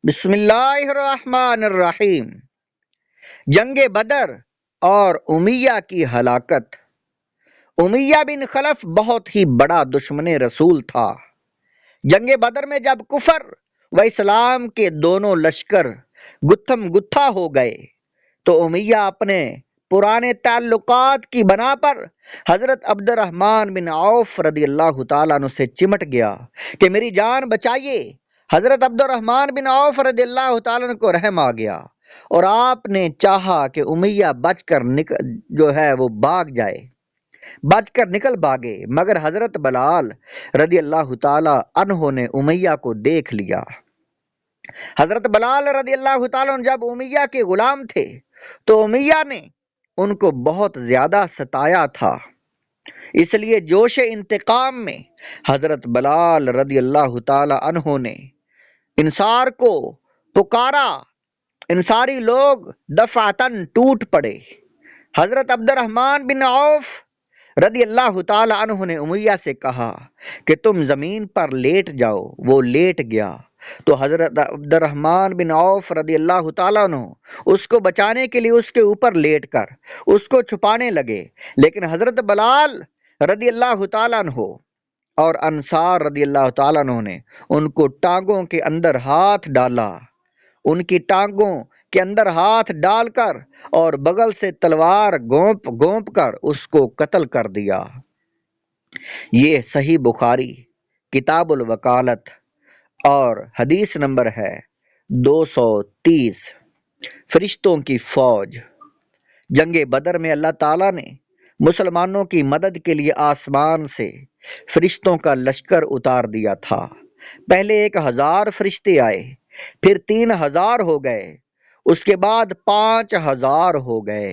بسم اللہ الرحمن الرحیم۔ جنگ بدر اور امیہ کی ہلاکت۔ امیہ بن خلف بہت ہی بڑا دشمن رسول تھا۔ جنگ بدر میں جب کفر و اسلام کے دونوں لشکر گتھم گتھا ہو گئے تو امیہ اپنے پرانے تعلقات کی بنا پر حضرت عبد الرحمن بن عوف رضی اللہ تعالیٰ عنہ سے چمٹ گیا کہ میری جان بچائیے۔ حضرت عبد الرحمن بن عوف رضی اللہ تعالیٰ عنہ کو رحم آ گیا اور آپ نے چاہا کہ امیہ بچ کر نکل بھاگے، مگر حضرت بلال رضی اللہ تعالیٰ عنہ نے امیہ کو دیکھ لیا۔ حضرت بلال رضی اللہ تعالیٰ عنہ جب امیہ کے غلام تھے تو امیہ نے ان کو بہت زیادہ ستایا تھا، اس لیے جوش انتقام میں حضرت بلال رضی اللہ تعالیٰ عنہ نے انصار کو پکارا۔ انصاری لوگ دفعتاً ٹوٹ پڑے۔ حضرت عبد الرحمن بن عوف رضی اللہ تعالیٰ عنہ نے امیہ سے کہا کہ تم زمین پر لیٹ جاؤ۔ وہ لیٹ گیا تو حضرت عبد الرحمن بن عوف رضی اللہ تعالیٰ عنہ اس کو بچانے کے لیے اس کے اوپر لیٹ کر اس کو چھپانے لگے، لیکن حضرت بلال رضی اللہ تعالیٰ عنہ اور انصار رضی اللہ تعالیٰ عنہ نے ان کو ٹانگوں کے اندر ہاتھ ڈالا، ان کی ٹانگوں کے اندر ہاتھ ڈال کر اور بغل سے تلوار گونپ کر اس کو قتل کر دیا۔ یہ صحیح بخاری کتاب الوکالت اور حدیث نمبر ہے 230۔ فرشتوں کی فوج۔ جنگ بدر میں اللہ تعالیٰ نے مسلمانوں کی مدد کے لیے آسمان سے فرشتوں کا لشکر اتار دیا تھا۔ پہلے 1000 فرشتے آئے، پھر 3000 ہو گئے، اس کے بعد 5000 ہو گئے۔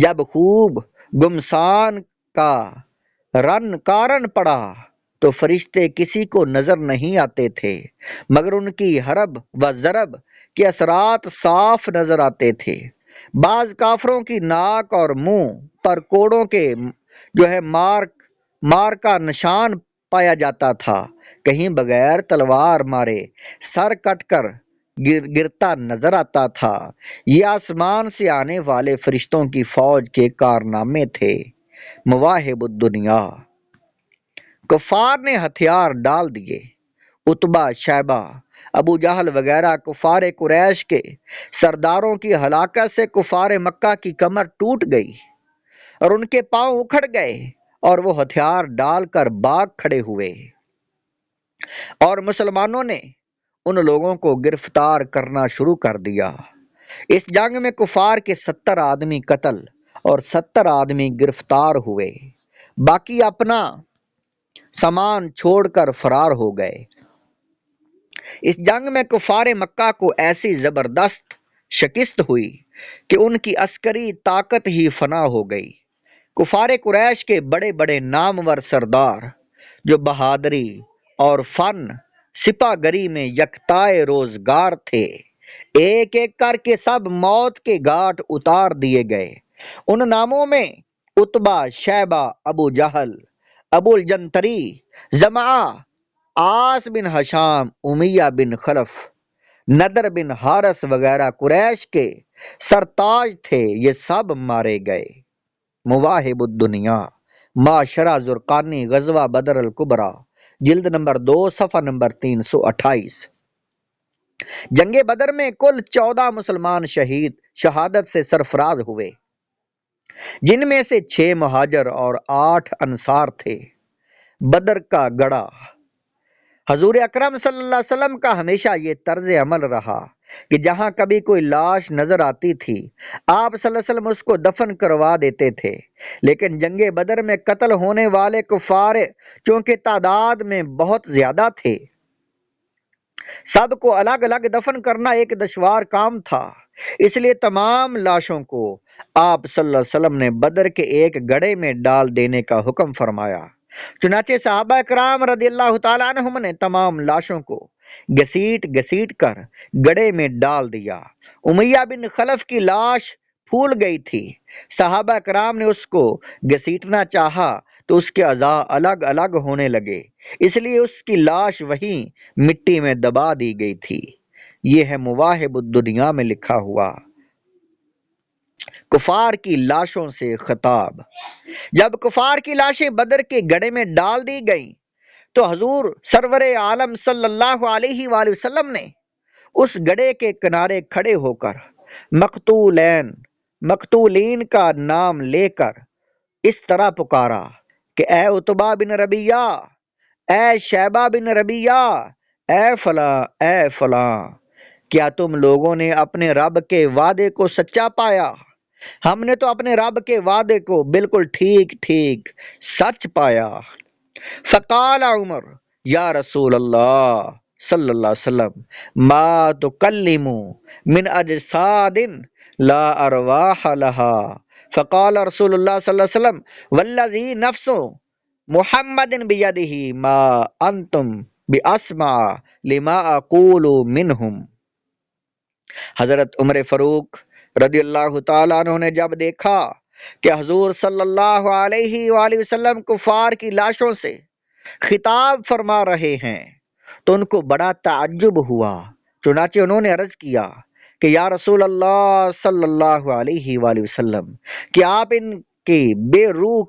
جب خوب گمسان کا کارن پڑا تو فرشتے کسی کو نظر نہیں آتے تھے، مگر ان کی حرب و ضرب کے اثرات صاف نظر آتے تھے۔ بعض کافروں کی ناک اور منہ پر کوڑوں کے مار کا نشان پایا جاتا تھا، کہیں بغیر تلوار مارے سر کٹ کر گرتا نظر آتا تھا۔ یہ آسمان سے آنے والے فرشتوں کی فوج کے کارنامے تھے۔ مواہب الدنیا۔ کفار نے ہتھیار ڈال دیے۔ عتبہ، شیبہ، ابو جہل وغیرہ کفار قریش کے سرداروں کی ہلاکت سے کفار مکہ کی کمر ٹوٹ گئی اور ان کے پاؤں اکھڑ گئے اور وہ ہتھیار ڈال کر بھاگ کھڑے ہوئے، اور مسلمانوں نے ان لوگوں کو گرفتار کرنا شروع کر دیا۔ اس جنگ میں کفار کے 70 آدمی قتل اور 70 آدمی گرفتار ہوئے، باقی اپنا سامان چھوڑ کر فرار ہو گئے۔ اس جنگ میں کفار مکہ کو ایسی زبردست شکست ہوئی کہ ان کی عسکری طاقت ہی فنا ہو گئی۔ کفار قریش کے بڑے بڑے نامور سردار جو بہادری اور فن سپہ گری میں یکتائے روزگار تھے، ایک ایک کر کے سب موت کے گھاٹ اتار دیے گئے۔ ان ناموں میں عتبہ، شیبہ، ابو جہل، ابو الجنتری، زمعہ، عاص بن ہشام، امیہ بن خلف، نضر بن حارث وغیرہ قریش کے سرتاج تھے، یہ سب مارے گئے۔ مواہب الدنیا۔ معاشرہ زرقانی، غزوہ بدر الکبریٰ، جلد نمبر 2، صفحہ نمبر 328۔ جنگ بدر میں کل 14 مسلمان شہادت سے سرفراز ہوئے، جن میں سے 6 مہاجر اور 8 انصار تھے۔ بدر کا گڑھا۔ حضور اکرم صلی اللہ علیہ وسلم کا ہمیشہ یہ طرز عمل رہا کہ جہاں کبھی کوئی لاش نظر آتی تھی آپ صلی اللہ علیہ وسلم اس کو دفن کروا دیتے تھے، لیکن جنگ بدر میں قتل ہونے والے کفار چونکہ تعداد میں بہت زیادہ تھے، سب کو الگ الگ دفن کرنا ایک دشوار کام تھا، اس لیے تمام لاشوں کو آپ صلی اللہ علیہ وسلم نے بدر کے ایک گڑھے میں ڈال دینے کا حکم فرمایا۔ چنانچہ صحابہ کرام رضی اللہ تعالیٰ عنہم نے تمام لاشوں کو گھسیٹ کر گڑھے میں ڈال دیا۔ امیہ بن خلف کی لاش پھول گئی تھی، صحابہ کرام نے اس کو گھسیٹنا چاہا تو اس کے اعضاء الگ الگ ہونے لگے، اس لیے اس کی لاش وہیں مٹی میں دبا دی گئی تھی۔ یہ ہے مواہب الدنیا میں لکھا ہوا۔ کفار کی لاشوں سے خطاب۔ جب کفار کی لاشیں بدر کے گڑھے میں ڈال دی گئیں تو حضور سرور عالم صلی اللہ علیہ وآلہ وسلم نے اس گڑھے کے کنارے کھڑے ہو کر مقتولین کا نام لے کر اس طرح پکارا کہ اے عتبہ بن ربیعہ، اے شیبہ بن ربیعہ، اے فلاں، اے فلاں، کیا تم لوگوں نے اپنے رب کے وعدے کو سچا پایا؟ ہم نے تو اپنے رب کے وعدے کو بالکل ٹھیک ٹھیک سچ پایا۔ فقال عمر یا رسول اللہ صلی اللہ علیہ وسلم ما تکلم من اجساد لا ارواح لها۔ فقال رسول اللہ صلی اللہ علیہ وسلم والذی نفس محمد بیدہ ما انتم باسمع لما اقول منہم۔ حضرت عمر فاروق رضی اللہ تعالیٰ عنہ نے جب دیکھا کہ حضور صلی اللہ علیہ وآلہ وسلم کفار کی لاشوں سے خطاب فرما رہے ہیں تو ان کو بڑا تعجب ہوا، چنانچہ انہوں نے عرض کیا کہ یا رسول اللہ صلی اللہ علیہ وآلہ وسلم، کہ آپ ان بے روح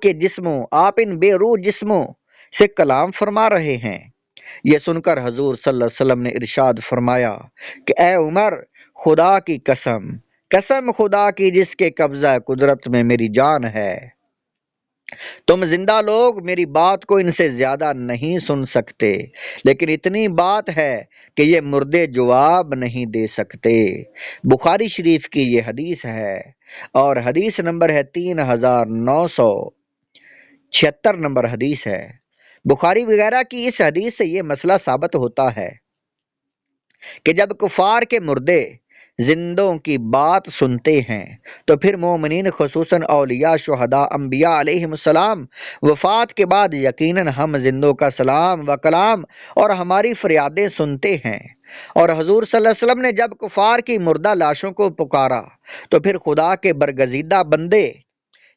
جسموں سے کلام فرما رہے ہیں۔ یہ سن کر حضور صلی اللہ علیہ وسلم نے ارشاد فرمایا کہ اے عمر، خدا کی قسم خدا کی جس کے قبضہ قدرت میں میری جان ہے، تم زندہ لوگ میری بات کو ان سے زیادہ نہیں سن سکتے، لیکن اتنی بات ہے کہ یہ مردے جواب نہیں دے سکتے۔ بخاری شریف کی یہ حدیث ہے اور حدیث نمبر ہے 3976 نمبر حدیث ہے۔ بخاری وغیرہ کی اس حدیث سے یہ مسئلہ ثابت ہوتا ہے کہ جب کفار کے مردے زندوں کی بات سنتے ہیں تو پھر مومنین خصوصاً اولیاء، شہداء، انبیاء علیہم السلام وفات کے بعد یقیناً ہم زندوں کا سلام و کلام اور ہماری فریادیں سنتے ہیں۔ اور حضور صلی اللہ علیہ وسلم نے جب کفار کی مردہ لاشوں کو پکارا تو پھر خدا کے برگزیدہ بندے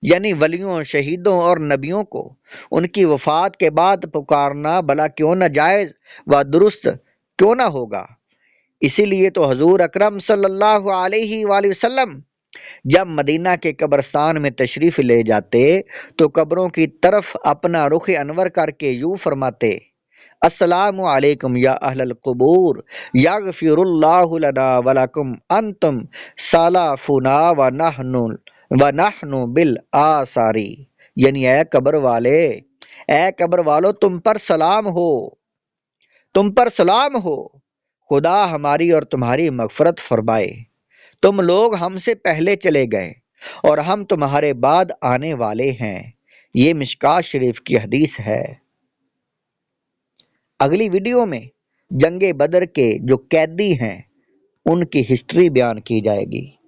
یعنی ولیوں، شہیدوں اور نبیوں کو ان کی وفات کے بعد پکارنا بھلا کیوں نہ جائز و درست کیوں نہ ہوگا؟ اسی لیے تو حضور اکرم صلی اللہ علیہ وآلہ وسلم جب مدینہ کے قبرستان میں تشریف لے جاتے تو قبروں کی طرف اپنا رخ انور کر کے یوں فرماتے: السلام علیکم یا اہل القبور، یغفر اللہ لنا ولکم انتم سلفنا ونحن بالآثار، یعنی اے قبر والو تم پر سلام ہو، خدا ہماری اور تمہاری مغفرت فرمائے، تم لوگ ہم سے پہلے چلے گئے اور ہم تمہارے بعد آنے والے ہیں۔ یہ مشکوٰۃ شریف کی حدیث ہے۔ اگلی ویڈیو میں جنگ بدر کے جو قیدی ہیں ان کی ہسٹری بیان کی جائے گی۔